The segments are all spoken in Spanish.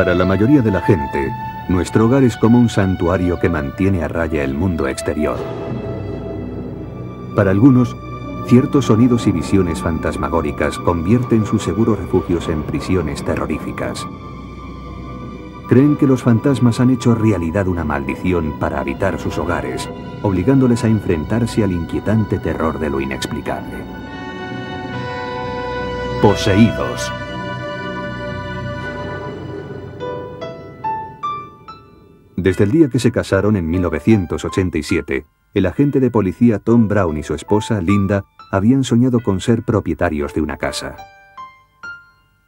Para la mayoría de la gente, nuestro hogar es como un santuario que mantiene a raya el mundo exterior. Para algunos, ciertos sonidos y visiones fantasmagóricas convierten sus seguros refugios en prisiones terroríficas. Creen que los fantasmas han hecho realidad una maldición para habitar sus hogares, obligándoles a enfrentarse al inquietante terror de lo inexplicable. Poseídos. Desde el día que se casaron en 1987, el agente de policía Tom Brown y su esposa, Linda, habían soñado con ser propietarios de una casa.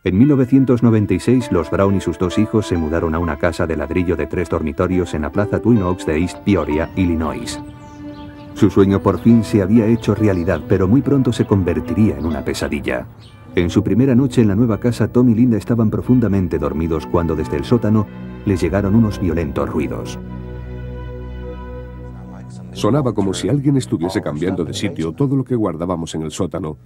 En 1996, los Brown y sus dos hijos se mudaron a una casa de ladrillo de 3 dormitorios en la plaza Twin Oaks de East Peoria, Illinois. Su sueño por fin se había hecho realidad, pero muy pronto se convertiría en una pesadilla. En su primera noche en la nueva casa, Tom y Linda estaban profundamente dormidos cuando desde el sótano les llegaron unos violentos ruidos. Sonaba como si alguien estuviese cambiando de sitio todo lo que guardábamos en el sótano.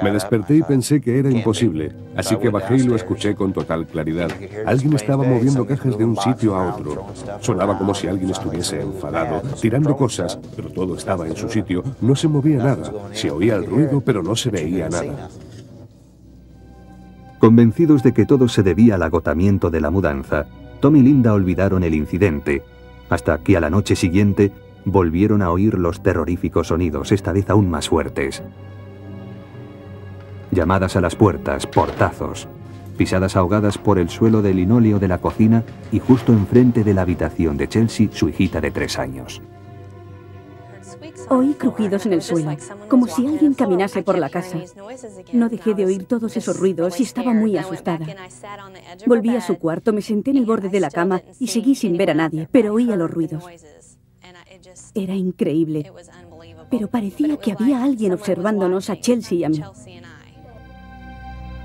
Me desperté y pensé que era imposible, así que bajé y lo escuché con total claridad. Alguien estaba moviendo cajas de un sitio a otro. Sonaba como si alguien estuviese enfadado, tirando cosas, pero todo estaba en su sitio. No se movía nada. Se oía el ruido, pero no se veía nada. Convencidos de que todo se debía al agotamiento de la mudanza, Tom y Linda olvidaron el incidente, hasta que a la noche siguiente volvieron a oír los terroríficos sonidos, esta vez aún más fuertes. Llamadas a las puertas, portazos, pisadas ahogadas por el suelo de linóleo de la cocina y justo enfrente de la habitación de Chelsea, su hijita de 3 años. Oí crujidos en el suelo, como si alguien caminase por la casa. No dejé de oír todos esos ruidos y estaba muy asustada. Volví a su cuarto, me senté en el borde de la cama y seguí sin ver a nadie, pero oía los ruidos. Era increíble, pero parecía que había alguien observándonos a Chelsea y a mí.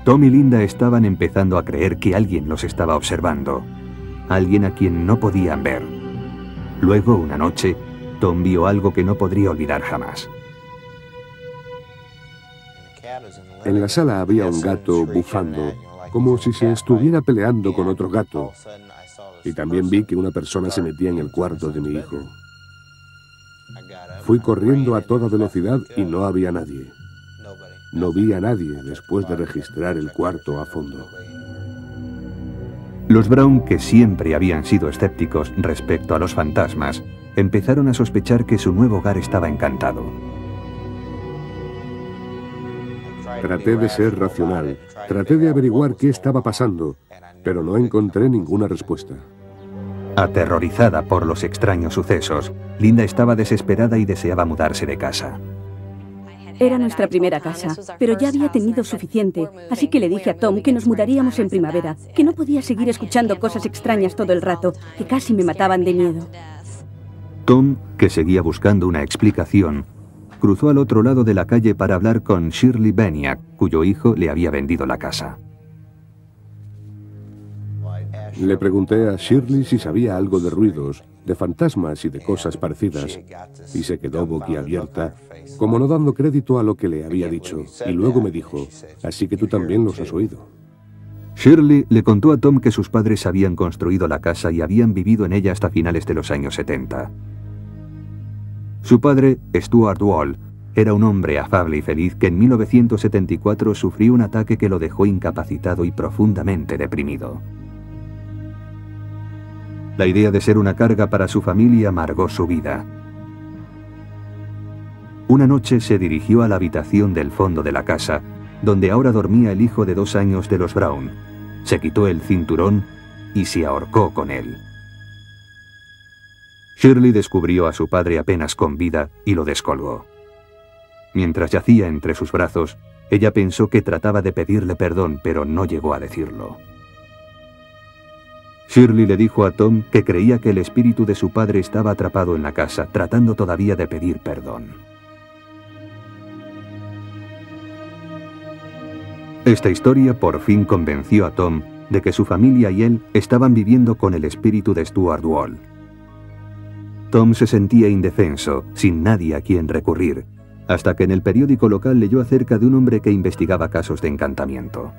Tom y Linda estaban empezando a creer que alguien los estaba observando, alguien a quien no podían ver. Luego, una noche, Tom vio algo que no podría olvidar jamás. En la sala había un gato bufando, como si se estuviera peleando con otro gato. Y también vi que una persona se metía en el cuarto de mi hijo. Fui corriendo a toda velocidad y no había nadie. No vi a nadie después de registrar el cuarto a fondo. Los Brown, que siempre habían sido escépticos respecto a los fantasmas, empezaron a sospechar que su nuevo hogar estaba encantado. Traté de ser racional, traté de averiguar qué estaba pasando, pero no encontré ninguna respuesta. Aterrorizada por los extraños sucesos, Linda estaba desesperada y deseaba mudarse de casa. Era nuestra primera casa, pero ya había tenido suficiente, así que le dije a Tom que nos mudaríamos en primavera, que no podía seguir escuchando cosas extrañas todo el rato, que casi me mataban de miedo. Tom, que seguía buscando una explicación, cruzó al otro lado de la calle para hablar con Shirley Beniak, cuyo hijo le había vendido la casa. Le pregunté a Shirley si sabía algo de ruidos, de fantasmas y de cosas parecidas, y se quedó boquiabierta, como no dando crédito a lo que le había dicho, y luego me dijo, así que tú también los has oído. Shirley le contó a Tom que sus padres habían construido la casa y habían vivido en ella hasta finales de los años 70. Su padre, Stuart Wall, era un hombre afable y feliz que en 1974 sufrió un ataque que lo dejó incapacitado y profundamente deprimido. La idea de ser una carga para su familia amargó su vida. Una noche se dirigió a la habitación del fondo de la casa, donde ahora dormía el hijo de 2 años de los Brown. Se quitó el cinturón y se ahorcó con él. Shirley descubrió a su padre apenas con vida y lo descolgó. Mientras yacía entre sus brazos, ella pensó que trataba de pedirle perdón, pero no llegó a decirlo. Shirley le dijo a Tom que creía que el espíritu de su padre estaba atrapado en la casa, tratando todavía de pedir perdón. Esta historia por fin convenció a Tom de que su familia y él estaban viviendo con el espíritu de Stuart Wall. Tom se sentía indefenso, sin nadie a quien recurrir, hasta que en el periódico local leyó acerca de un hombre que investigaba casos de encantamiento.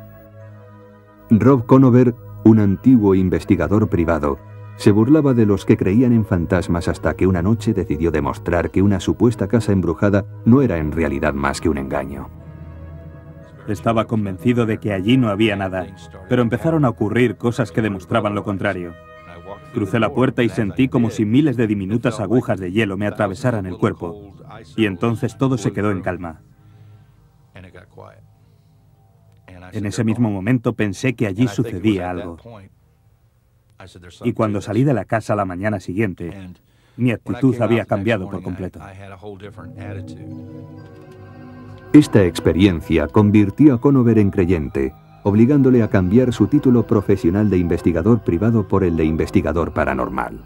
Rob Conover un antiguo investigador privado, se burlaba de los que creían en fantasmas hasta que una noche decidió demostrar que una supuesta casa embrujada no era en realidad más que un engaño. Estaba convencido de que allí no había nada, pero empezaron a ocurrir cosas que demostraban lo contrario. Crucé la puerta y sentí como si miles de diminutas agujas de hielo me atravesaran el cuerpo, y entonces todo se quedó en calma. En ese mismo momento pensé que allí sucedía algo. Y cuando salí de la casa la mañana siguiente, mi actitud había cambiado por completo. Esta experiencia convirtió a Conover en creyente, obligándole a cambiar su título profesional de investigador privado por el de investigador paranormal.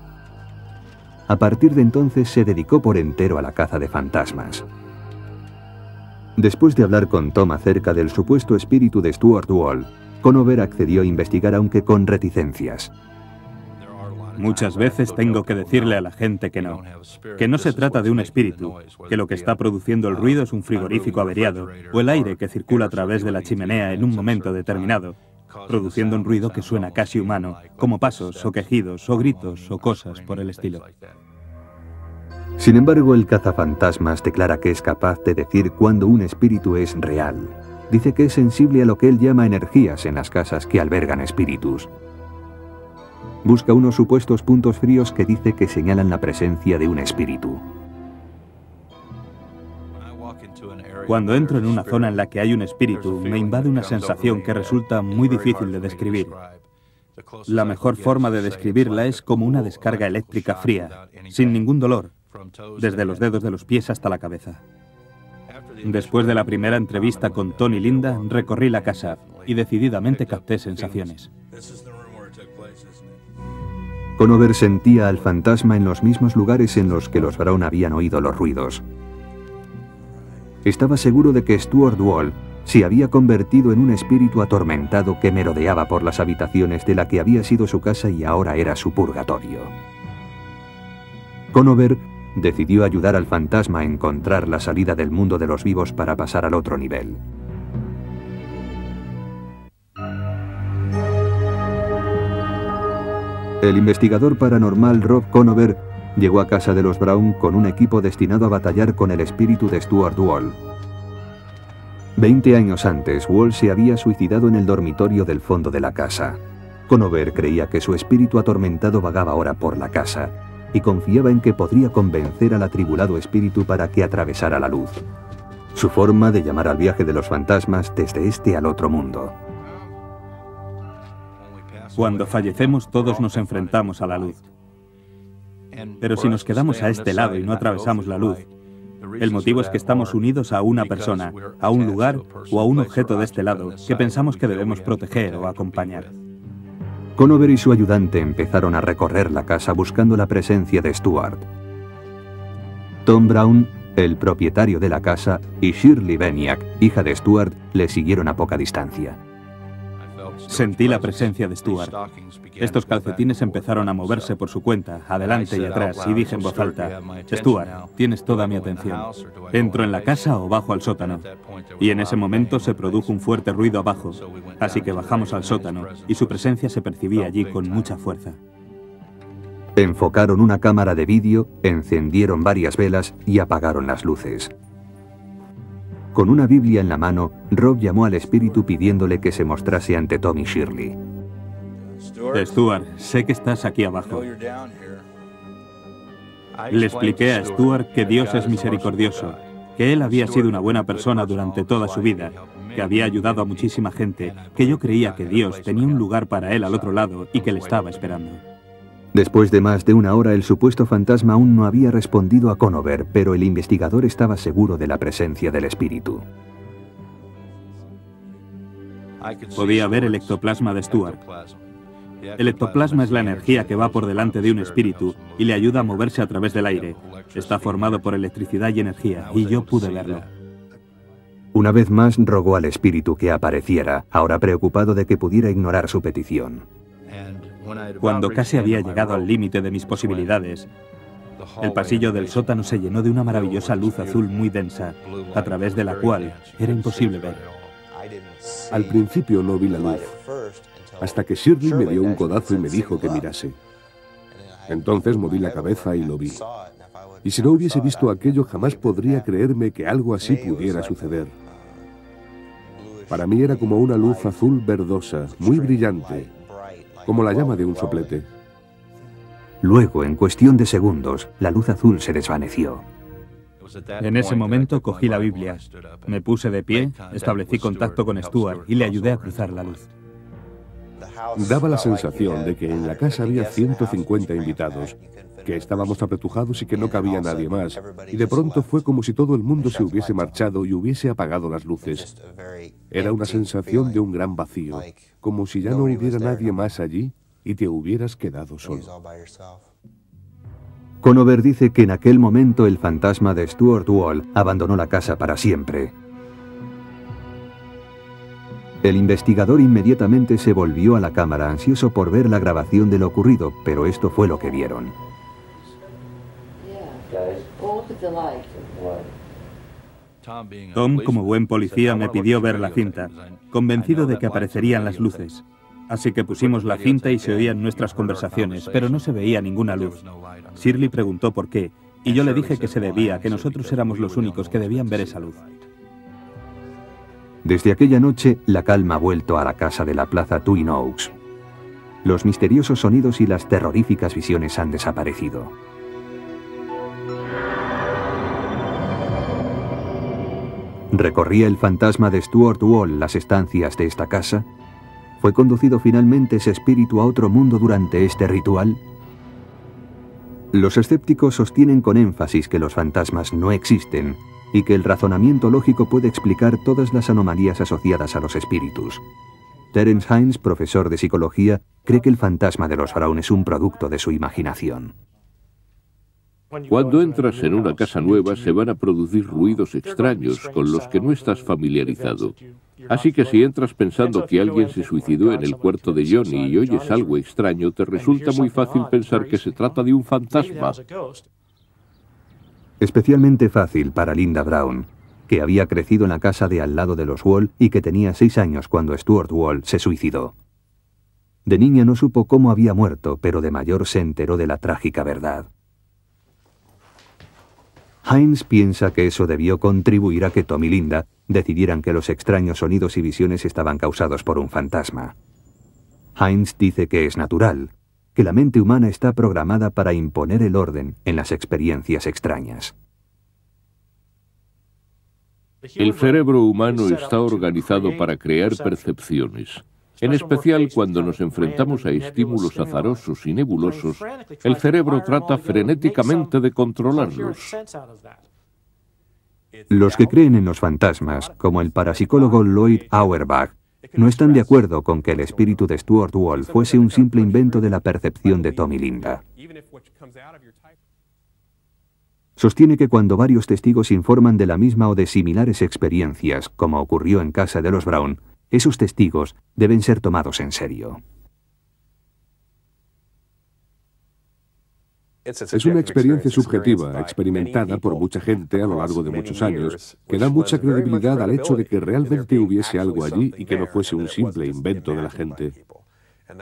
A partir de entonces se dedicó por entero a la caza de fantasmas. Después de hablar con Tom acerca del supuesto espíritu de Stuart Wall, Conover accedió a investigar aunque con reticencias. Muchas veces tengo que decirle a la gente que no se trata de un espíritu, que lo que está produciendo el ruido es un frigorífico averiado o el aire que circula a través de la chimenea en un momento determinado, produciendo un ruido que suena casi humano, como pasos o quejidos o gritos o cosas por el estilo. Sin embargo, el cazafantasmas declara que es capaz de decir cuándo un espíritu es real. Dice que es sensible a lo que él llama energías en las casas que albergan espíritus. Busca unos supuestos puntos fríos que dice que señalan la presencia de un espíritu. Cuando entro en una zona en la que hay un espíritu, me invade una sensación que resulta muy difícil de describir. La mejor forma de describirla es como una descarga eléctrica fría, sin ningún dolor, desde los dedos de los pies hasta la cabeza. Después de la primera entrevista con Tony y Linda, recorrí la casa y decididamente capté sensaciones. Conover sentía al fantasma en los mismos lugares en los que los Brown habían oído los ruidos. Estaba seguro de que Stuart Wall se había convertido en un espíritu atormentado que merodeaba por las habitaciones de la que había sido su casa y ahora era su purgatorio. Conover decidió ayudar al fantasma a encontrar la salida del mundo de los vivos para pasar al otro nivel. El investigador paranormal Rob Conover llegó a casa de los Brown con un equipo destinado a batallar con el espíritu de Stuart Wall. 20 años antes, Wall se había suicidado en el dormitorio del fondo de la casa. Conover creía que su espíritu atormentado vagaba ahora por la casa y confiaba en que podría convencer al atribulado espíritu para que atravesara la luz. Su forma de llamar al viaje de los fantasmas desde este al otro mundo. Cuando fallecemos todos nos enfrentamos a la luz. Pero si nos quedamos a este lado y no atravesamos la luz, el motivo es que estamos unidos a una persona, a un lugar o a un objeto de este lado que pensamos que debemos proteger o acompañar. Conover y su ayudante empezaron a recorrer la casa buscando la presencia de Stuart. Tom Brown, el propietario de la casa, y Shirley Beniak, hija de Stuart, le siguieron a poca distancia. Sentí la presencia de Stuart. Estos calcetines empezaron a moverse por su cuenta, adelante y atrás, y dije en voz alta: Stuart, tienes toda mi atención. ¿Entro en la casa o bajo al sótano? Y en ese momento se produjo un fuerte ruido abajo, así que bajamos al sótano, y su presencia se percibía allí con mucha fuerza. Enfocaron una cámara de vídeo, encendieron varias velas y apagaron las luces. Con una Biblia en la mano, Rob llamó al espíritu pidiéndole que se mostrase ante Tom y Shirley. Stuart, sé que estás aquí abajo. Le expliqué a Stuart que Dios es misericordioso, que él había sido una buena persona durante toda su vida, que había ayudado a muchísima gente, que yo creía que Dios tenía un lugar para él al otro lado y que le estaba esperando. Después de más de una hora, el supuesto fantasma aún no había respondido a Conover, pero el investigador estaba seguro de la presencia del espíritu. Podía ver el ectoplasma de Stuart. El ectoplasma es la energía que va por delante de un espíritu y le ayuda a moverse a través del aire. Está formado por electricidad y energía, y yo pude verlo. Una vez más rogó al espíritu que apareciera, ahora preocupado de que pudiera ignorar su petición. Cuando casi había llegado al límite de mis posibilidades, el pasillo del sótano se llenó de una maravillosa luz azul muy densa, a través de la cual era imposible ver. Al principio no vi la luz, hasta que Shirley me dio un codazo y me dijo que mirase. Entonces moví la cabeza y lo vi. Y si no hubiese visto aquello, jamás podría creerme que algo así pudiera suceder. Para mí era como una luz azul verdosa, muy brillante, como la llama de un soplete. Luego, en cuestión de segundos, la luz azul se desvaneció. En ese momento cogí la Biblia, me puse de pie, establecí contacto con Stuart y le ayudé a cruzar la luz. Daba la sensación de que en la casa había 150 invitados, que estábamos apretujados y que no cabía nadie más, y de pronto fue como si todo el mundo se hubiese marchado y hubiese apagado las luces. Era una sensación de un gran vacío, como si ya no hubiera nadie más allí y te hubieras quedado solo. Conover dice que en aquel momento el fantasma de Stuart Wall abandonó la casa para siempre. El investigador inmediatamente se volvió a la cámara ansioso por ver la grabación de lo ocurrido, pero esto fue lo que vieron. Tom, como buen policía, me pidió ver la cinta, convencido de que aparecerían las luces. Así que pusimos la cinta y se oían nuestras conversaciones, pero no se veía ninguna luz. Shirley preguntó por qué, y yo le dije que se debía a que nosotros éramos los únicos que debían ver esa luz. Desde aquella noche, la calma ha vuelto a la casa de la plaza Twin Oaks. Los misteriosos sonidos y las terroríficas visiones han desaparecido. ¿Recorría el fantasma de Stuart Wall las estancias de esta casa? ¿Fue conducido finalmente ese espíritu a otro mundo durante este ritual? Los escépticos sostienen con énfasis que los fantasmas no existen y que el razonamiento lógico puede explicar todas las anomalías asociadas a los espíritus. Terence Hines, profesor de psicología, cree que el fantasma de los Brown es un producto de su imaginación. Cuando entras en una casa nueva se van a producir ruidos extraños con los que no estás familiarizado. Así que si entras pensando que alguien se suicidó en el cuarto de Johnny y oyes algo extraño, te resulta muy fácil pensar que se trata de un fantasma. Especialmente fácil para Linda Brown, que había crecido en la casa de al lado de los Wall y que tenía 6 años cuando Stuart Wall se suicidó. De niña no supo cómo había muerto, pero de mayor se enteró de la trágica verdad. Hines piensa que eso debió contribuir a que Tom y Linda decidieran que los extraños sonidos y visiones estaban causados por un fantasma. Hines dice que es natural, que la mente humana está programada para imponer el orden en las experiencias extrañas. El cerebro humano está organizado para crear percepciones. En especial cuando nos enfrentamos a estímulos azarosos y nebulosos, el cerebro trata frenéticamente de controlarlos. Los que creen en los fantasmas, como el parapsicólogo Lloyd Auerbach, no están de acuerdo con que el espíritu de Stuart Wall fuese un simple invento de la percepción de Tom y Linda. Sostiene que cuando varios testigos informan de la misma o de similares experiencias, como ocurrió en casa de los Brown, esos testigos deben ser tomados en serio. Es una experiencia subjetiva, experimentada por mucha gente a lo largo de muchos años, que da mucha credibilidad al hecho de que realmente hubiese algo allí y que no fuese un simple invento de la gente.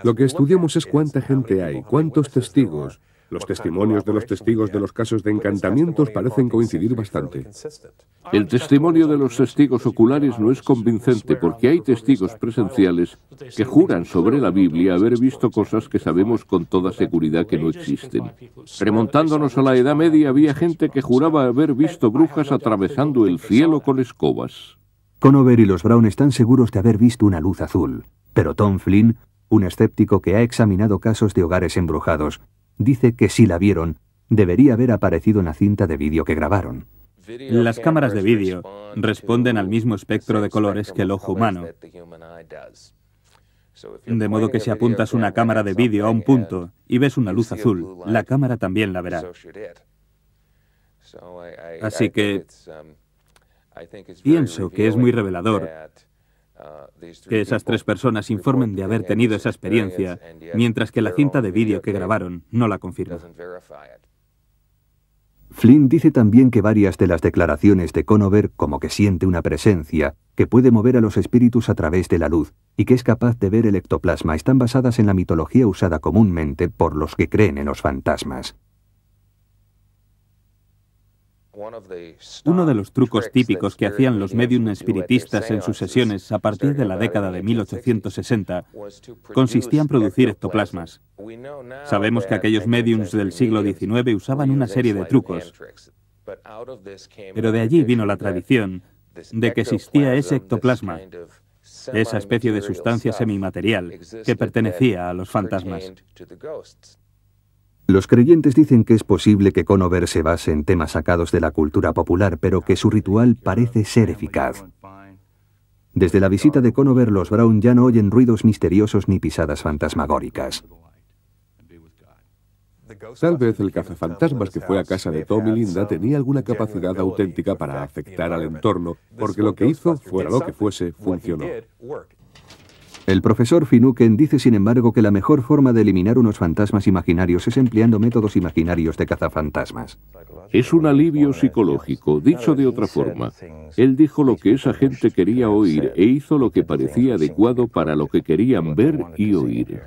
Lo que estudiamos es cuánta gente hay, cuántos testigos. Los testimonios de los testigos de los casos de encantamientos parecen coincidir bastante. El testimonio de los testigos oculares no es convincente porque hay testigos presenciales que juran sobre la Biblia haber visto cosas que sabemos con toda seguridad que no existen. Remontándonos a la Edad Media había gente que juraba haber visto brujas atravesando el cielo con escobas. Conover y los Brown están seguros de haber visto una luz azul, pero Tom Flynn, un escéptico que ha examinado casos de hogares embrujados, dice que si la vieron, debería haber aparecido en la cinta de vídeo que grabaron. Las cámaras de vídeo responden al mismo espectro de colores que el ojo humano. De modo que si apuntas una cámara de vídeo a un punto y ves una luz azul, la cámara también la verá. Así que pienso que es muy revelador que esas 3 personas informen de haber tenido esa experiencia, mientras que la cinta de vídeo que grabaron no la confirma. Flynn dice también que varias de las declaraciones de Conover, como que siente una presencia, que puede mover a los espíritus a través de la luz y que es capaz de ver el ectoplasma, están basadas en la mitología usada comúnmente por los que creen en los fantasmas. Uno de los trucos típicos que hacían los médium espiritistas en sus sesiones a partir de la década de 1860 consistía en producir ectoplasmas. Sabemos que aquellos médiums del siglo XIX usaban una serie de trucos, pero de allí vino la tradición de que existía ese ectoplasma, esa especie de sustancia semimaterial que pertenecía a los fantasmas. Los creyentes dicen que es posible que Conover se base en temas sacados de la cultura popular, pero que su ritual parece ser eficaz. Desde la visita de Conover, los Brown ya no oyen ruidos misteriosos ni pisadas fantasmagóricas. Tal vez el cazafantasmas que fue a casa de Tom y Linda tenía alguna capacidad auténtica para afectar al entorno, porque lo que hizo, fuera lo que fuese, funcionó. El profesor Finucane dice, sin embargo, que la mejor forma de eliminar unos fantasmas imaginarios es empleando métodos imaginarios de cazafantasmas. Es un alivio psicológico. Dicho de otra forma, él dijo lo que esa gente quería oír e hizo lo que parecía adecuado para lo que querían ver y oír.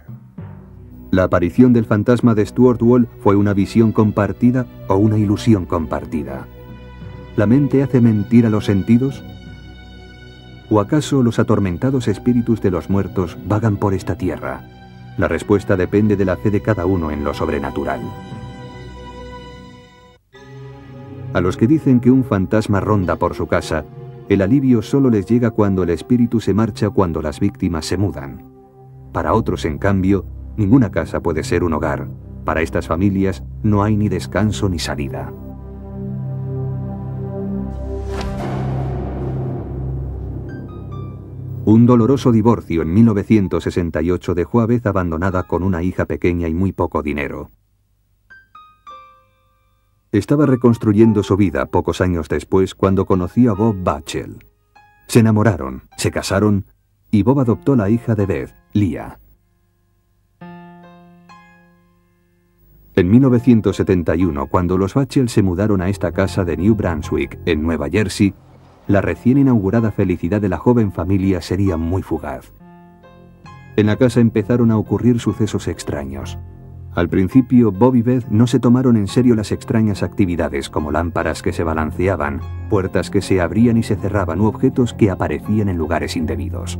La aparición del fantasma de Stuart Wall fue una visión compartida o una ilusión compartida. ¿La mente hace mentir a los sentidos? ¿O acaso los atormentados espíritus de los muertos vagan por esta tierra? La respuesta depende de la fe de cada uno en lo sobrenatural. A los que dicen que un fantasma ronda por su casa, el alivio solo les llega cuando el espíritu se marcha o cuando las víctimas se mudan. Para otros, en cambio, ninguna casa puede ser un hogar. Para estas familias no hay ni descanso ni salida. Un doloroso divorcio en 1968 dejó a Beth abandonada con una hija pequeña y muy poco dinero. Estaba reconstruyendo su vida pocos años después cuando conoció a Bob Batchel. Se enamoraron, se casaron y Bob adoptó la hija de Beth, Leah. En 1971, cuando los Batchel se mudaron a esta casa de New Brunswick, en Nueva Jersey, la recién inaugurada felicidad de la joven familia sería muy fugaz. En la casa empezaron a ocurrir sucesos extraños. Al principio, Bob y Beth no se tomaron en serio las extrañas actividades como lámparas que se balanceaban, puertas que se abrían y se cerraban u objetos que aparecían en lugares indebidos.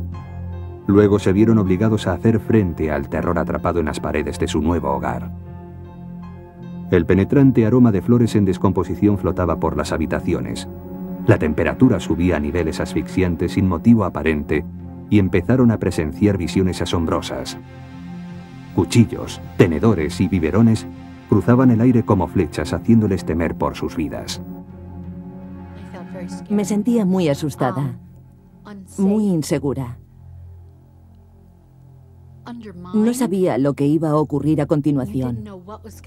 Luego se vieron obligados a hacer frente al terror atrapado en las paredes de su nuevo hogar. El penetrante aroma de flores en descomposición flotaba por las habitaciones. La temperatura subía a niveles asfixiantes sin motivo aparente y empezaron a presenciar visiones asombrosas. Cuchillos, tenedores y biberones cruzaban el aire como flechas, haciéndoles temer por sus vidas. Me sentía muy asustada, muy insegura. No sabía lo que iba a ocurrir a continuación.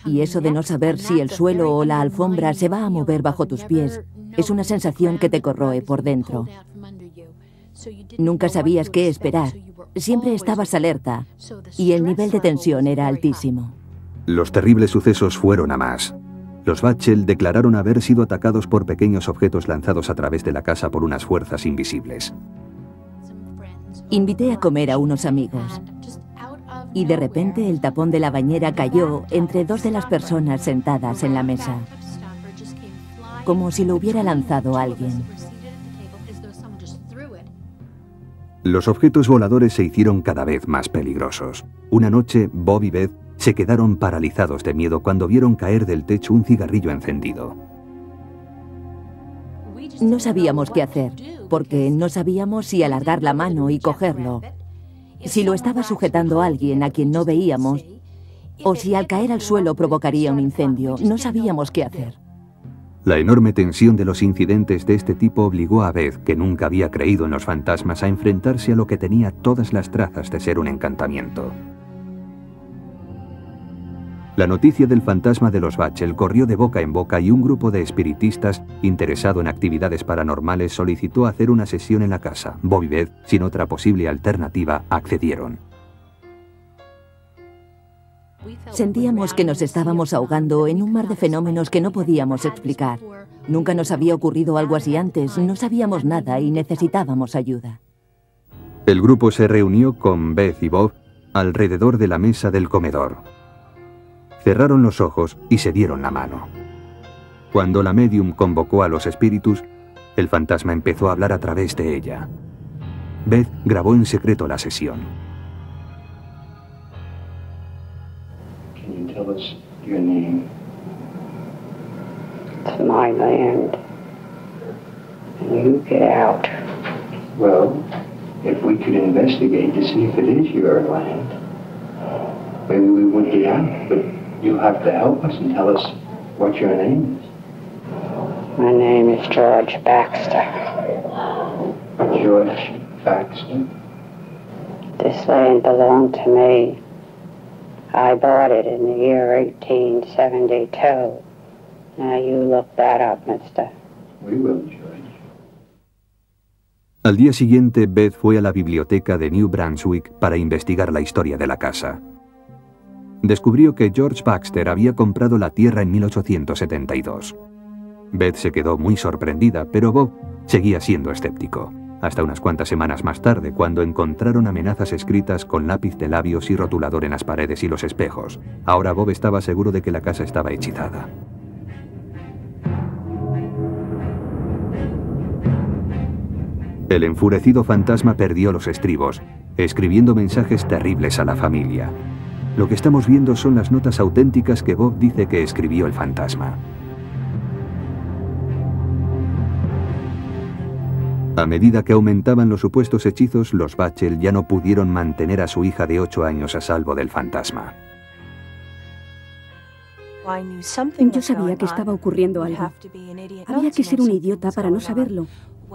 Y eso de no saber si el suelo o la alfombra se va a mover bajo tus pies es una sensación que te corroe por dentro. Nunca sabías qué esperar. Siempre estabas alerta y el nivel de tensión era altísimo. Los terribles sucesos fueron a más. Los Batchel declararon haber sido atacados por pequeños objetos lanzados a través de la casa por unas fuerzas invisibles. Invité a comer a unos amigos. Y de repente el tapón de la bañera cayó entre dos de las personas sentadas en la mesa, como si lo hubiera lanzado alguien. Los objetos voladores se hicieron cada vez más peligrosos. Una noche, Bob y Beth se quedaron paralizados de miedo cuando vieron caer del techo un cigarrillo encendido. No sabíamos qué hacer, porque no sabíamos si alargar la mano y cogerlo, si lo estaba sujetando alguien a quien no veíamos, o si al caer al suelo provocaría un incendio. No sabíamos qué hacer. La enorme tensión de los incidentes de este tipo obligó a Beth, que nunca había creído en los fantasmas, a enfrentarse a lo que tenía todas las trazas de ser un encantamiento. La noticia del fantasma de los Batchel corrió de boca en boca y un grupo de espiritistas interesado en actividades paranormales solicitó hacer una sesión en la casa. Bob y Beth, sin otra posible alternativa, accedieron. Sentíamos que nos estábamos ahogando en un mar de fenómenos que no podíamos explicar. Nunca nos había ocurrido algo así antes, no sabíamos nada y necesitábamos ayuda. El grupo se reunió con Beth y Bob alrededor de la mesa del comedor. Cerraron los ojos y se dieron la mano. Cuando la médium convocó a los espíritus, el fantasma empezó a hablar a través de ella. Beth grabó en secreto la sesión. Can you tell us your name? It's my land. And you get out. Well, if we could investigate to see if it is your land, maybe we would get out. But you have to help us and tell us what your name is. My name is George Baxter. George Baxter? This land belonged to me. I bought it in the year 1872. Now you look that up, mister. We will, George. Al día siguiente, Beth fue a la biblioteca de New Brunswick para investigar la historia de la casa. Descubrió que George Baxter había comprado la tierra en 1872. Beth se quedó muy sorprendida, pero Bob seguía siendo escéptico. Hasta unas cuantas semanas más tarde, cuando encontraron amenazas escritas con lápiz de labios y rotulador en las paredes y los espejos. Ahora Bob estaba seguro de que la casa estaba hechizada. El enfurecido fantasma perdió los estribos, escribiendo mensajes terribles a la familia. Lo que estamos viendo son las notas auténticas que Bob dice que escribió el fantasma. A medida que aumentaban los supuestos hechizos, los Bachel ya no pudieron mantener a su hija de 8 años a salvo del fantasma. Yo sabía que estaba ocurriendo algo. Había que ser un idiota para no saberlo.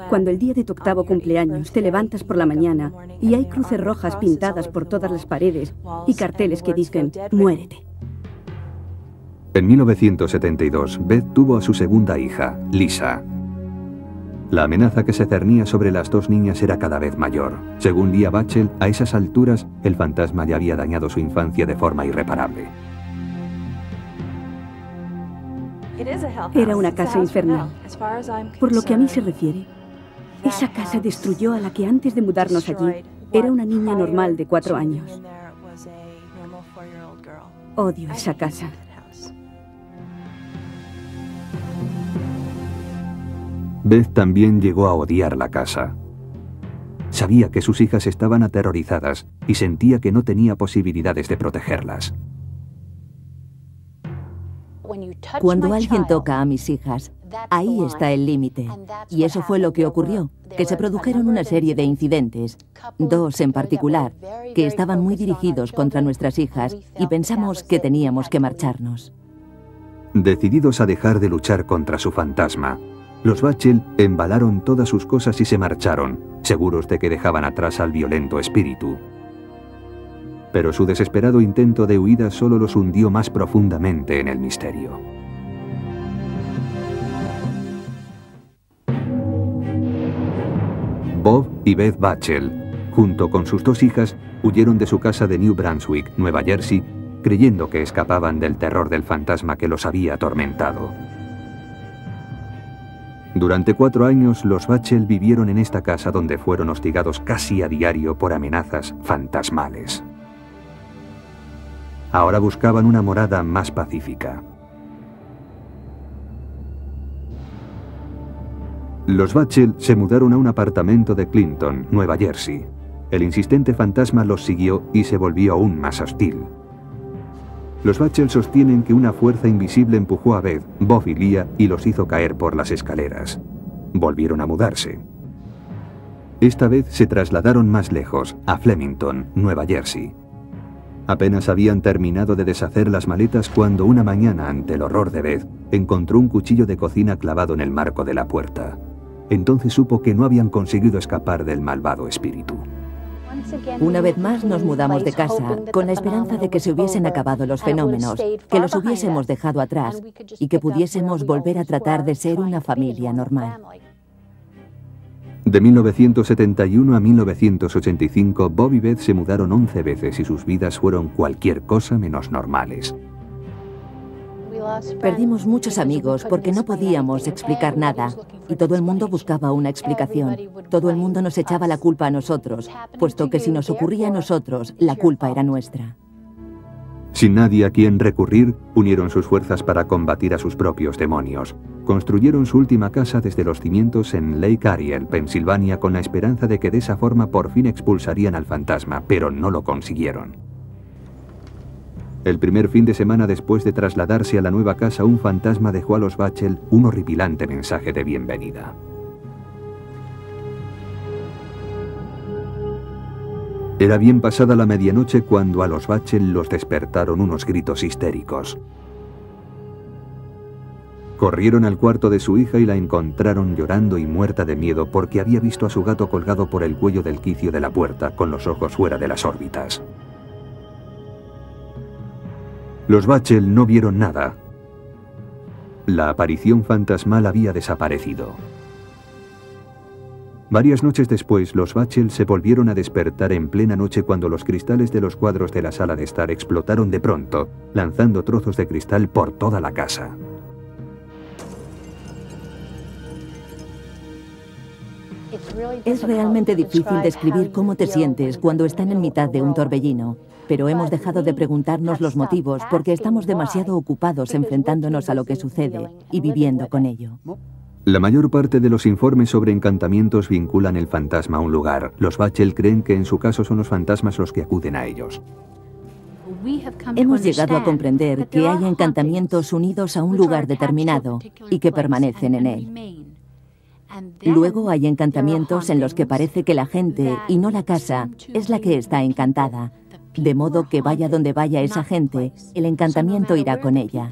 Cuando el día de tu octavo cumpleaños te levantas por la mañana y hay cruces rojas pintadas por todas las paredes y carteles que dicen «Muérete». En 1972, Beth tuvo a su segunda hija, Lisa. La amenaza que se cernía sobre las dos niñas era cada vez mayor. Según Leah Bachel, a esas alturas, el fantasma ya había dañado su infancia de forma irreparable. Era una casa infernal. Por lo que a mí se refiere, esa casa destruyó a la que antes de mudarnos allí era una niña normal de 4 años. Odio esa casa. Beth también llegó a odiar la casa. Sabía que sus hijas estaban aterrorizadas y sentía que no tenía posibilidades de protegerlas. Cuando alguien toca a mis hijas, ahí está el límite. Y eso fue lo que ocurrió, que se produjeron una serie de incidentes, 2 en particular, que estaban muy dirigidos contra nuestras hijas y pensamos que teníamos que marcharnos. Decididos a dejar de luchar contra su fantasma, los Bachel embalaron todas sus cosas y se marcharon, seguros de que dejaban atrás al violento espíritu. Pero su desesperado intento de huida solo los hundió más profundamente en el misterio. Bob y Beth Bachel, junto con sus 2 hijas, huyeron de su casa de New Brunswick, Nueva Jersey, creyendo que escapaban del terror del fantasma que los había atormentado. Durante 4 años, los Bachel vivieron en esta casa donde fueron hostigados casi a diario por amenazas fantasmales. Ahora buscaban una morada más pacífica. Los Bachel se mudaron a un apartamento de Clinton, Nueva Jersey. El insistente fantasma los siguió y se volvió aún más hostil. Los Bachel sostienen que una fuerza invisible empujó a Beth, Bob y Leah y los hizo caer por las escaleras. Volvieron a mudarse. Esta vez se trasladaron más lejos, a Flemington, Nueva Jersey. Apenas habían terminado de deshacer las maletas cuando una mañana, ante el horror de Beth, encontró un cuchillo de cocina clavado en el marco de la puerta. Entonces supo que no habían conseguido escapar del malvado espíritu. Una vez más nos mudamos de casa, con la esperanza de que se hubiesen acabado los fenómenos, que los hubiésemos dejado atrás y que pudiésemos volver a tratar de ser una familia normal. De 1971 a 1985, Bob y Beth se mudaron 11 veces y sus vidas fueron cualquier cosa menos normales. Perdimos muchos amigos porque no podíamos explicar nada y todo el mundo buscaba una explicación. Todo el mundo nos echaba la culpa a nosotros, puesto que si nos ocurría a nosotros, la culpa era nuestra. Sin nadie a quien recurrir, unieron sus fuerzas para combatir a sus propios demonios. Construyeron su última casa desde los cimientos en Lake Ariel, Pensilvania, con la esperanza de que de esa forma por fin expulsarían al fantasma, pero no lo consiguieron. El primer fin de semana después de trasladarse a la nueva casa, un fantasma dejó a los Bachel un horripilante mensaje de bienvenida. Era bien pasada la medianoche cuando a los Bachel los despertaron unos gritos histéricos. Corrieron al cuarto de su hija y la encontraron llorando y muerta de miedo porque había visto a su gato colgado por el cuello del quicio de la puerta, con los ojos fuera de las órbitas. Los Bachel no vieron nada. La aparición fantasmal había desaparecido. Varias noches después, los Bachel se volvieron a despertar en plena noche cuando los cristales de los cuadros de la sala de estar explotaron de pronto, lanzando trozos de cristal por toda la casa. Es realmente difícil describir cómo te sientes cuando están en mitad de un torbellino, pero hemos dejado de preguntarnos los motivos porque estamos demasiado ocupados enfrentándonos a lo que sucede y viviendo con ello. La mayor parte de los informes sobre encantamientos vinculan el fantasma a un lugar. Los Bachel creen que en su caso son los fantasmas los que acuden a ellos. Hemos llegado a comprender que hay encantamientos unidos a un lugar determinado y que permanecen en él. Luego hay encantamientos en los que parece que la gente, y no la casa, es la que está encantada, de modo que vaya donde vaya esa gente, el encantamiento irá con ella.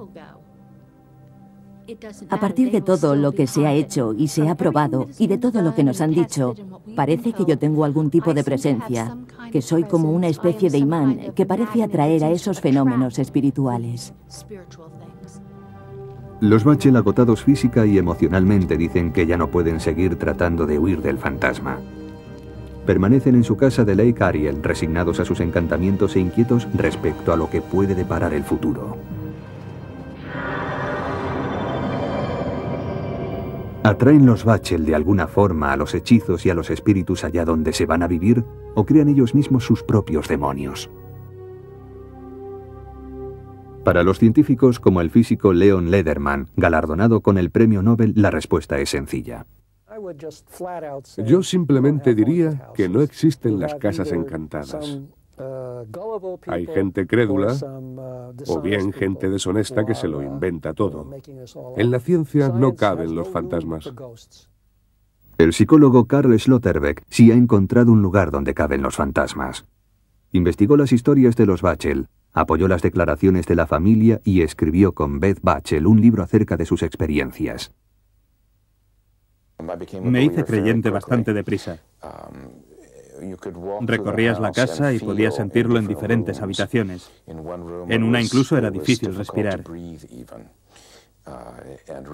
A partir de todo lo que se ha hecho y se ha probado, y de todo lo que nos han dicho, parece que yo tengo algún tipo de presencia, que soy como una especie de imán que parece atraer a esos fenómenos espirituales. Los Bachel, agotados física y emocionalmente, dicen que ya no pueden seguir tratando de huir del fantasma. Permanecen en su casa de Lake Ariel, resignados a sus encantamientos e inquietos respecto a lo que puede deparar el futuro. ¿Atraen los Bachel de alguna forma a los hechizos y a los espíritus allá donde se van a vivir, o crean ellos mismos sus propios demonios? Para los científicos como el físico Leon Lederman, galardonado con el premio Nobel, la respuesta es sencilla. Yo simplemente diría que no existen las casas encantadas. Hay gente crédula o bien gente deshonesta que se lo inventa todo. En la ciencia no caben los fantasmas. El psicólogo Carl Sloterdijk sí ha encontrado un lugar donde caben los fantasmas. Investigó las historias de los Bachel, apoyó las declaraciones de la familia y escribió con Beth Bachel un libro acerca de sus experiencias. Me hice creyente bastante deprisa. Recorrías la casa y podías sentirlo en diferentes habitaciones. En una incluso era difícil respirar.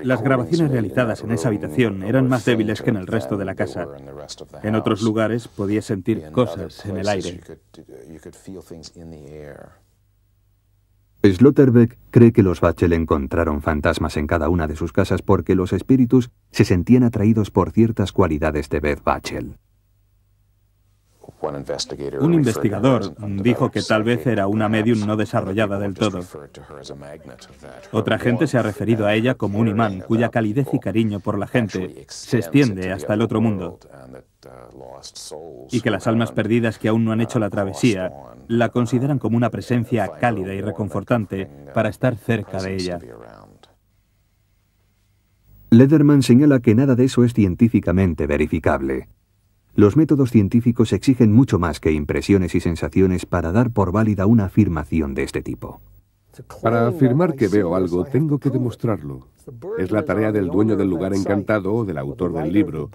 Las grabaciones realizadas en esa habitación eran más débiles que en el resto de la casa. En otros lugares podías sentir cosas en el aire. Sloterdijk cree que los Bachel encontraron fantasmas en cada una de sus casas porque los espíritus se sentían atraídos por ciertas cualidades de Beth Bachel. Un investigador dijo que tal vez era una médium no desarrollada del todo. Otra gente se ha referido a ella como un imán cuya calidez y cariño por la gente se extiende hasta el otro mundo, y que las almas perdidas que aún no han hecho la travesía la consideran como una presencia cálida y reconfortante para estar cerca de ella. Lederman señala que nada de eso es científicamente verificable. Los métodos científicos exigen mucho más que impresiones y sensaciones para dar por válida una afirmación de este tipo. Para afirmar que veo algo, tengo que demostrarlo. Es la tarea del dueño del lugar encantado o del autor del libro.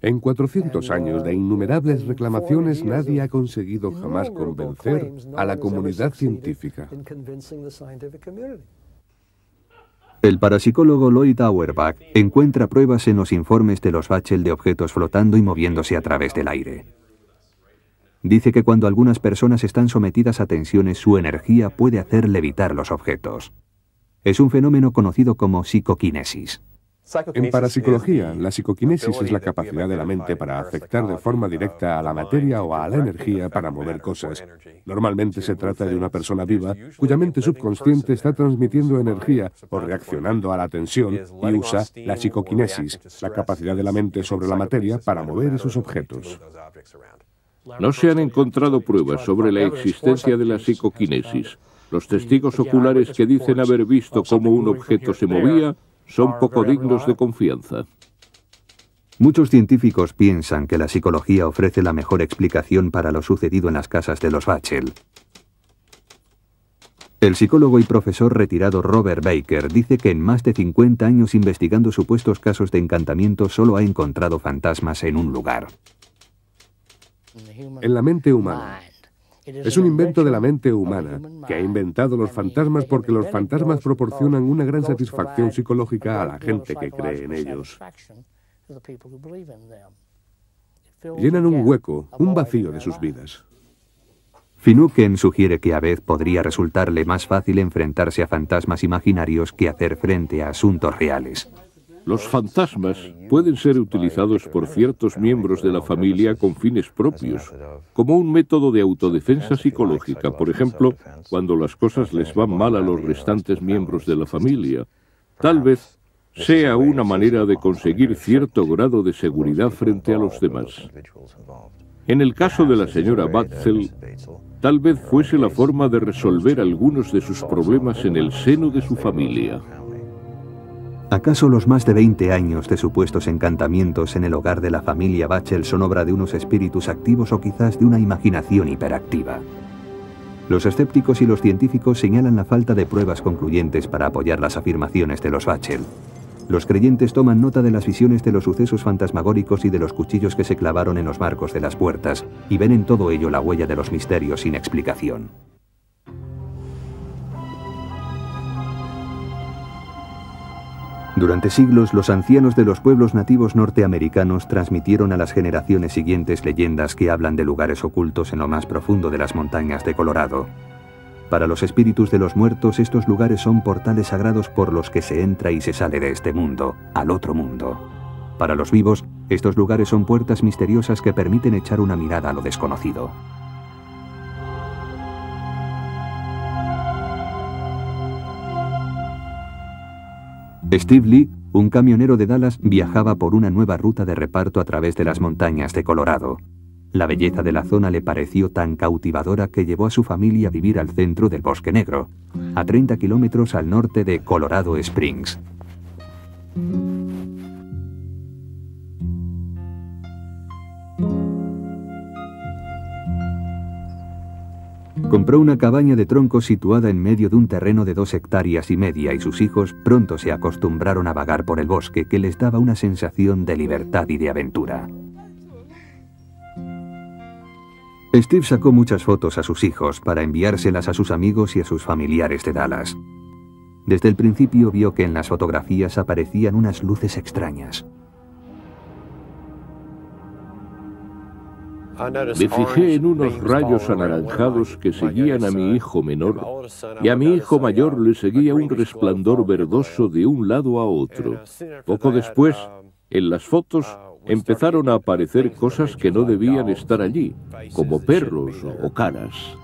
En 400 años de innumerables reclamaciones, nadie ha conseguido jamás convencer a la comunidad científica. El parapsicólogo Lloyd Auerbach encuentra pruebas en los informes de los Bachel de objetos flotando y moviéndose a través del aire. Dice que cuando algunas personas están sometidas a tensiones, su energía puede hacer levitar los objetos. Es un fenómeno conocido como psicoquinesis. En parapsicología, la psicoquinesis es la capacidad de la mente para afectar de forma directa a la materia o a la energía para mover cosas. Normalmente se trata de una persona viva cuya mente subconsciente está transmitiendo energía o reaccionando a la tensión y usa la psicoquinesis, la capacidad de la mente sobre la materia para mover esos objetos. No se han encontrado pruebas sobre la existencia de la psicoquinesis. Los testigos oculares que dicen haber visto cómo un objeto se movía son poco dignos de confianza. Muchos científicos piensan que la psicología ofrece la mejor explicación para lo sucedido en las casas de los Bachel. El psicólogo y profesor retirado Robert Baker dice que en más de 50 años investigando supuestos casos de encantamiento solo ha encontrado fantasmas en un lugar. En la mente humana. Es un invento de la mente humana, que ha inventado los fantasmas porque los fantasmas proporcionan una gran satisfacción psicológica a la gente que cree en ellos. Llenan un hueco, un vacío de sus vidas. Finucane sugiere que a veces podría resultarle más fácil enfrentarse a fantasmas imaginarios que hacer frente a asuntos reales. Los fantasmas pueden ser utilizados por ciertos miembros de la familia con fines propios, como un método de autodefensa psicológica, por ejemplo, cuando las cosas les van mal a los restantes miembros de la familia. Tal vez sea una manera de conseguir cierto grado de seguridad frente a los demás. En el caso de la señora Bachel, tal vez fuese la forma de resolver algunos de sus problemas en el seno de su familia. ¿Acaso los más de 20 años de supuestos encantamientos en el hogar de la familia Bachel son obra de unos espíritus activos o quizás de una imaginación hiperactiva? Los escépticos y los científicos señalan la falta de pruebas concluyentes para apoyar las afirmaciones de los Bachel. Los creyentes toman nota de las visiones de los sucesos fantasmagóricos y de los cuchillos que se clavaron en los marcos de las puertas, y ven en todo ello la huella de los misterios sin explicación. Durante siglos, los ancianos de los pueblos nativos norteamericanos transmitieron a las generaciones siguientes leyendas que hablan de lugares ocultos en lo más profundo de las montañas de Colorado. Para los espíritus de los muertos, estos lugares son portales sagrados por los que se entra y se sale de este mundo, al otro mundo. Para los vivos, estos lugares son puertas misteriosas que permiten echar una mirada a lo desconocido. Steve Lee, un camionero de Dallas, viajaba por una nueva ruta de reparto a través de las montañas de Colorado. La belleza de la zona le pareció tan cautivadora que llevó a su familia a vivir al centro del Bosque Negro, a 30 kilómetros al norte de Colorado Springs. Compró una cabaña de troncos situada en medio de un terreno de 2,5 hectáreas y sus hijos pronto se acostumbraron a vagar por el bosque, que les daba una sensación de libertad y de aventura. Steve sacó muchas fotos a sus hijos para enviárselas a sus amigos y a sus familiares de Dallas. Desde el principio vio que en las fotografías aparecían unas luces extrañas. Me fijé en unos rayos anaranjados que seguían a mi hijo menor, y a mi hijo mayor le seguía un resplandor verdoso de un lado a otro. Poco después, en las fotos, empezaron a aparecer cosas que no debían estar allí, como perros o caras.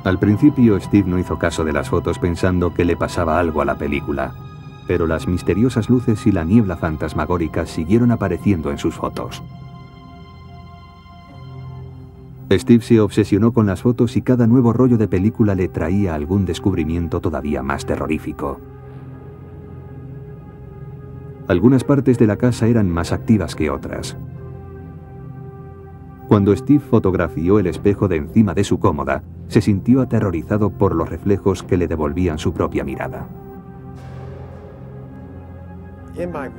Al principio, Steve no hizo caso de las fotos pensando que le pasaba algo a la película, pero las misteriosas luces y la niebla fantasmagórica siguieron apareciendo en sus fotos. Steve se obsesionó con las fotos y cada nuevo rollo de película le traía algún descubrimiento todavía más terrorífico. Algunas partes de la casa eran más activas que otras. Cuando Steve fotografió el espejo de encima de su cómoda, se sintió aterrorizado por los reflejos que le devolvían su propia mirada.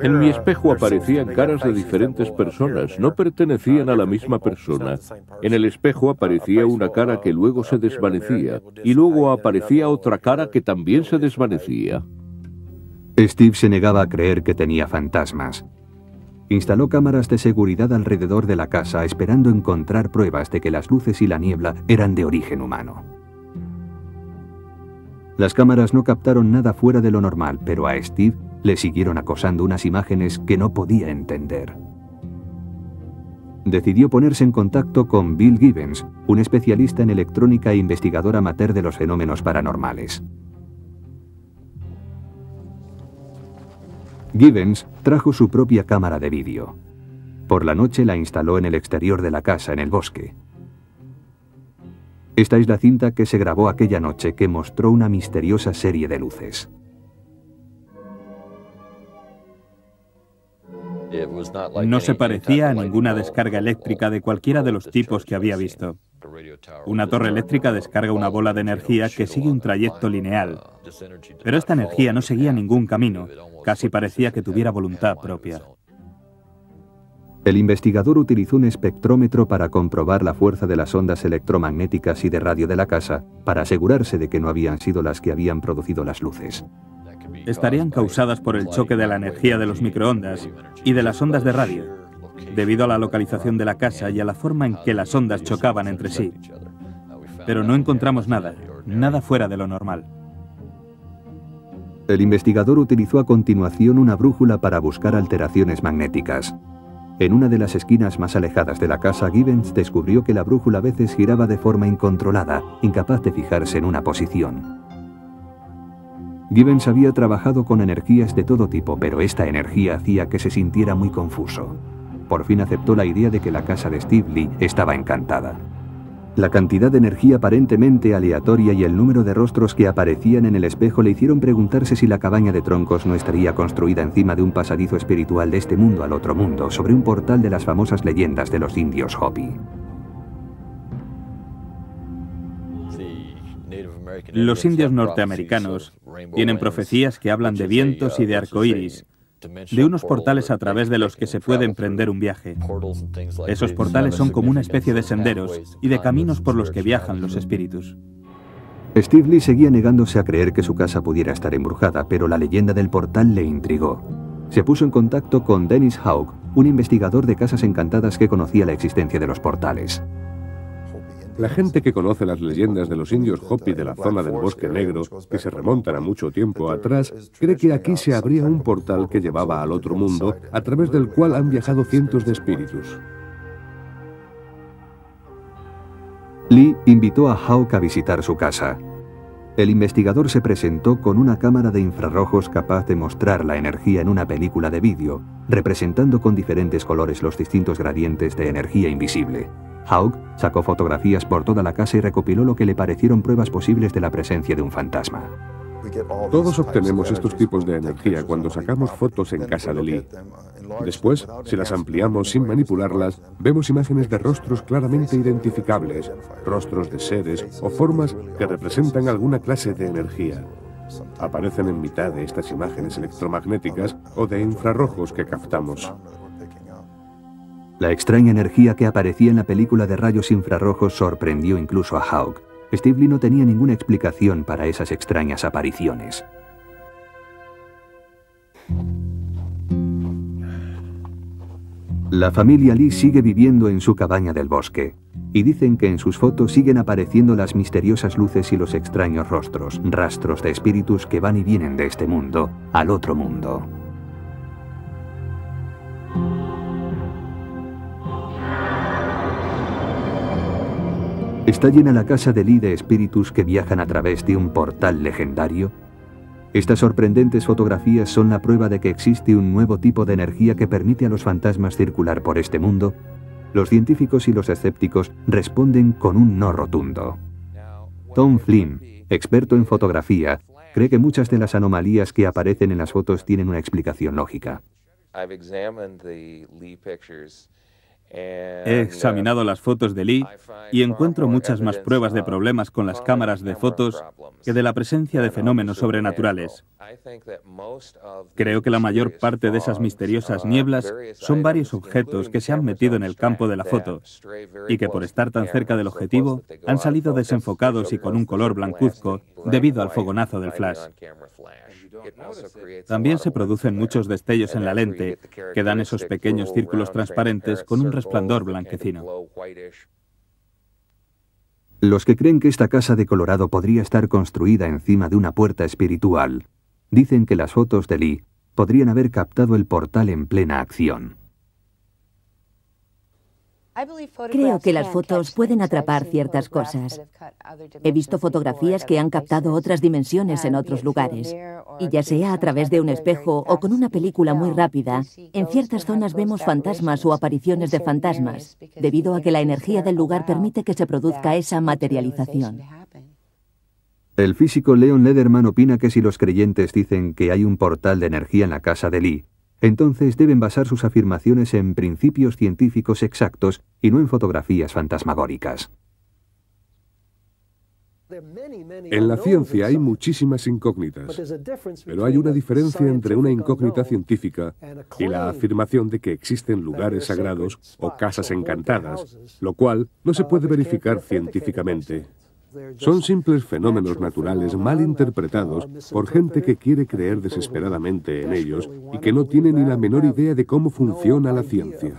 En mi espejo aparecían caras de diferentes personas, no pertenecían a la misma persona. En el espejo aparecía una cara que luego se desvanecía, y luego aparecía otra cara que también se desvanecía. Steve se negaba a creer que tenía fantasmas. Instaló cámaras de seguridad alrededor de la casa esperando encontrar pruebas de que las luces y la niebla eran de origen humano. Las cámaras no captaron nada fuera de lo normal, pero a Steve le siguieron acosando unas imágenes que no podía entender. Decidió ponerse en contacto con Bill Gibbons, un especialista en electrónica e investigador amateur de los fenómenos paranormales. Gibbons trajo su propia cámara de vídeo. Por la noche la instaló en el exterior de la casa en el bosque. Esta es la cinta que se grabó aquella noche que mostró una misteriosa serie de luces. No se parecía a ninguna descarga eléctrica de cualquiera de los tipos que había visto. Una torre eléctrica descarga una bola de energía que sigue un trayecto lineal. Pero esta energía no seguía ningún camino, casi parecía que tuviera voluntad propia. El investigador utilizó un espectrómetro para comprobar la fuerza de las ondas electromagnéticas y de radio de la casa, para asegurarse de que no habían sido las que habían producido las luces. Estarían causadas por el choque de la energía de los microondas y de las ondas de radio, debido a la localización de la casa y a la forma en que las ondas chocaban entre sí. Pero no encontramos nada, nada fuera de lo normal. El investigador utilizó a continuación una brújula para buscar alteraciones magnéticas. En una de las esquinas más alejadas de la casa, Gibbons descubrió que la brújula a veces giraba de forma incontrolada, incapaz de fijarse en una posición. Gibbons había trabajado con energías de todo tipo, pero esta energía hacía que se sintiera muy confuso. Por fin aceptó la idea de que la casa de Steve Lee estaba encantada. La cantidad de energía aparentemente aleatoria y el número de rostros que aparecían en el espejo le hicieron preguntarse si la cabaña de troncos no estaría construida encima de un pasadizo espiritual de este mundo al otro mundo, sobre un portal de las famosas leyendas de los indios Hopi. Los indios norteamericanos tienen profecías que hablan de vientos y de arcoíris, de unos portales a través de los que se puede emprender un viaje. Esos portales son como una especie de senderos y de caminos por los que viajan los espíritus. Steve Lee seguía negándose a creer que su casa pudiera estar embrujada, pero la leyenda del portal le intrigó. Se puso en contacto con Dennis Hauck, un investigador de casas encantadas que conocía la existencia de los portales. La gente que conoce las leyendas de los indios Hopi de la zona del Bosque Negro, que se remontan a mucho tiempo atrás, cree que aquí se abría un portal que llevaba al otro mundo, a través del cual han viajado cientos de espíritus. Lee invitó a Hauck a visitar su casa. El investigador se presentó con una cámara de infrarrojos capaz de mostrar la energía en una película de vídeo, representando con diferentes colores los distintos gradientes de energía invisible. Hauck sacó fotografías por toda la casa y recopiló lo que le parecieron pruebas posibles de la presencia de un fantasma. Todos obtenemos estos tipos de energía cuando sacamos fotos en casa de Lee. Después, si las ampliamos sin manipularlas, vemos imágenes de rostros claramente identificables, rostros de seres o formas que representan alguna clase de energía. Aparecen en mitad de estas imágenes electromagnéticas o de infrarrojos que captamos. La extraña energía que aparecía en la película de rayos infrarrojos sorprendió incluso a Hauck. Steve Lee no tenía ninguna explicación para esas extrañas apariciones. La familia Lee sigue viviendo en su cabaña del bosque, y dicen que en sus fotos siguen apareciendo las misteriosas luces y los extraños rostros, rastros de espíritus que van y vienen de este mundo al otro mundo. ¿Está llena la casa de Lee de espíritus que viajan a través de un portal legendario? Estas sorprendentes fotografías son la prueba de que existe un nuevo tipo de energía que permite a los fantasmas circular por este mundo. Los científicos y los escépticos responden con un no rotundo. Tom Flynn, experto en fotografía, cree que muchas de las anomalías que aparecen en las fotos tienen una explicación lógica. He examinado las fotos de Lee y encuentro muchas más pruebas de problemas con las cámaras de fotos que de la presencia de fenómenos sobrenaturales. Creo que la mayor parte de esas misteriosas nieblas son varios objetos que se han metido en el campo de la foto y que por estar tan cerca del objetivo han salido desenfocados y con un color blancuzco debido al fogonazo del flash. También se producen muchos destellos en la lente que dan esos pequeños círculos transparentes con un resplandor blanquecino. Los que creen que esta casa de Colorado podría estar construida encima de una puerta espiritual, dicen que las fotos de Lee podrían haber captado el portal en plena acción. Creo que las fotos pueden atrapar ciertas cosas. He visto fotografías que han captado otras dimensiones en otros lugares. Y ya sea a través de un espejo o con una película muy rápida, en ciertas zonas vemos fantasmas o apariciones de fantasmas, debido a que la energía del lugar permite que se produzca esa materialización. El físico Leon Lederman opina que si los creyentes dicen que hay un portal de energía en la casa de Lee, entonces deben basar sus afirmaciones en principios científicos exactos y no en fotografías fantasmagóricas. En la ciencia hay muchísimas incógnitas, pero hay una diferencia entre una incógnita científica y la afirmación de que existen lugares sagrados o casas encantadas, lo cual no se puede verificar científicamente. Son simples fenómenos naturales mal interpretados por gente que quiere creer desesperadamente en ellos y que no tiene ni la menor idea de cómo funciona la ciencia.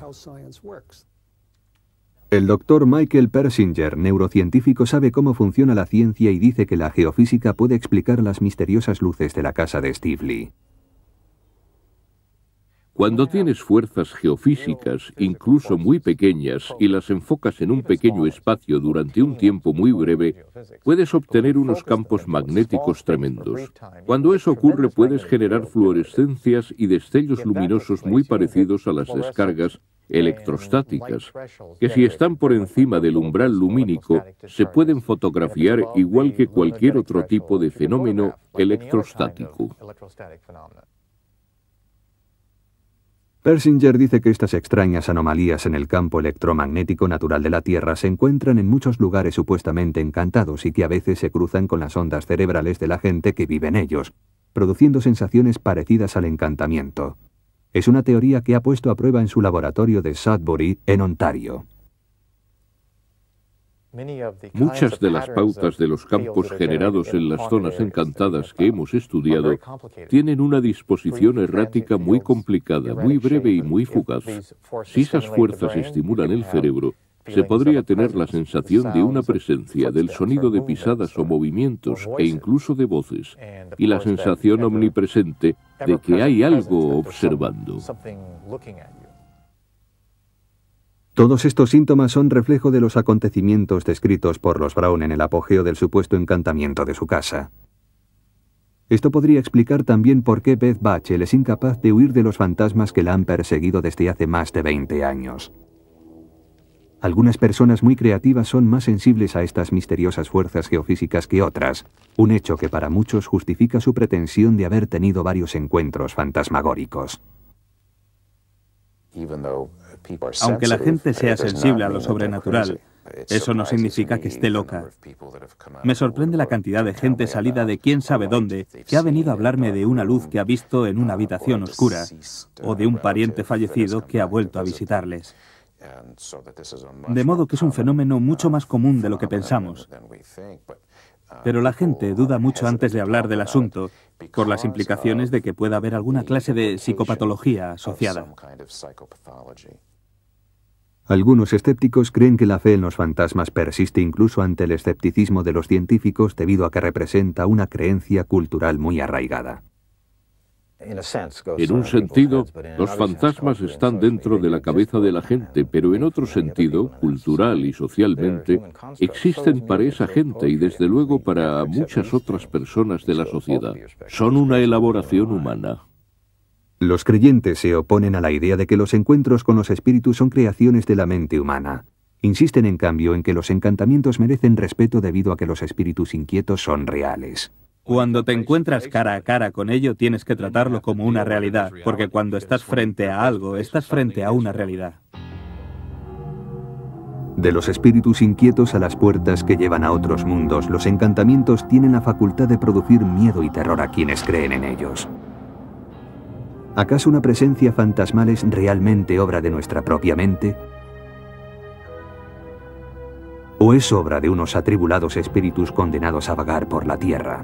El doctor Michael Persinger, neurocientífico, sabe cómo funciona la ciencia y dice que la geofísica puede explicar las misteriosas luces de la casa de Steve Lee. Cuando tienes fuerzas geofísicas, incluso muy pequeñas, y las enfocas en un pequeño espacio durante un tiempo muy breve, puedes obtener unos campos magnéticos tremendos. Cuando eso ocurre, puedes generar fluorescencias y destellos luminosos muy parecidos a las descargas electrostáticas, que si están por encima del umbral lumínico, se pueden fotografiar igual que cualquier otro tipo de fenómeno electrostático. Persinger dice que estas extrañas anomalías en el campo electromagnético natural de la Tierra se encuentran en muchos lugares supuestamente encantados y que a veces se cruzan con las ondas cerebrales de la gente que vive en ellos, produciendo sensaciones parecidas al encantamiento. Es una teoría que ha puesto a prueba en su laboratorio de Sudbury, en Ontario. Muchas de las pautas de los campos generados en las zonas encantadas que hemos estudiado tienen una disposición errática muy complicada, muy breve y muy fugaz. Si esas fuerzas estimulan el cerebro, se podría tener la sensación de una presencia, del sonido de pisadas o movimientos e incluso de voces, y la sensación omnipresente de que hay algo observando. Todos estos síntomas son reflejo de los acontecimientos descritos por los Brown en el apogeo del supuesto encantamiento de su casa. Esto podría explicar también por qué Beth Bachel es incapaz de huir de los fantasmas que la han perseguido desde hace más de 20 años. Algunas personas muy creativas son más sensibles a estas misteriosas fuerzas geofísicas que otras, un hecho que para muchos justifica su pretensión de haber tenido varios encuentros fantasmagóricos. Aunque la gente sea sensible a lo sobrenatural, eso no significa que esté loca. Me sorprende la cantidad de gente salida de quién sabe dónde que ha venido a hablarme de una luz que ha visto en una habitación oscura o de un pariente fallecido que ha vuelto a visitarles. De modo que es un fenómeno mucho más común de lo que pensamos. Pero la gente duda mucho antes de hablar del asunto, por las implicaciones de que pueda haber alguna clase de psicopatología asociada. Algunos escépticos creen que la fe en los fantasmas persiste incluso ante el escepticismo de los científicos debido a que representa una creencia cultural muy arraigada. En un sentido, los fantasmas están dentro de la cabeza de la gente, pero en otro sentido, cultural y socialmente, existen para esa gente y desde luego para muchas otras personas de la sociedad. Son una elaboración humana. Los creyentes se oponen a la idea de que los encuentros con los espíritus son creaciones de la mente humana. Insisten en cambio en que los encantamientos merecen respeto debido a que los espíritus inquietos son reales. Cuando te encuentras cara a cara con ello, tienes que tratarlo como una realidad, porque cuando estás frente a algo, estás frente a una realidad. De los espíritus inquietos a las puertas que llevan a otros mundos, los encantamientos tienen la facultad de producir miedo y terror a quienes creen en ellos. ¿Acaso una presencia fantasmal es realmente obra de nuestra propia mente? ¿O es obra de unos atribulados espíritus condenados a vagar por la tierra?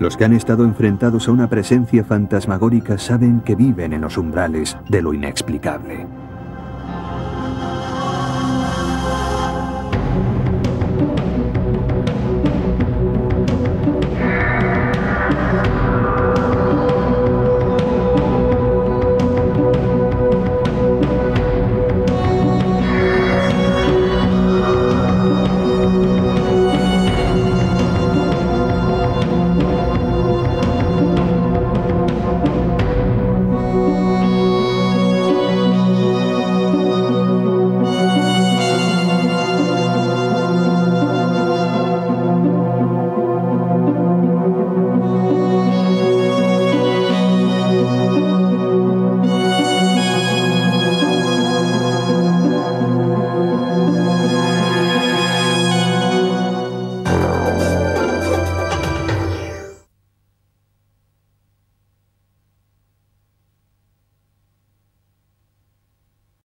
Los que han estado enfrentados a una presencia fantasmagórica saben que viven en los umbrales de lo inexplicable.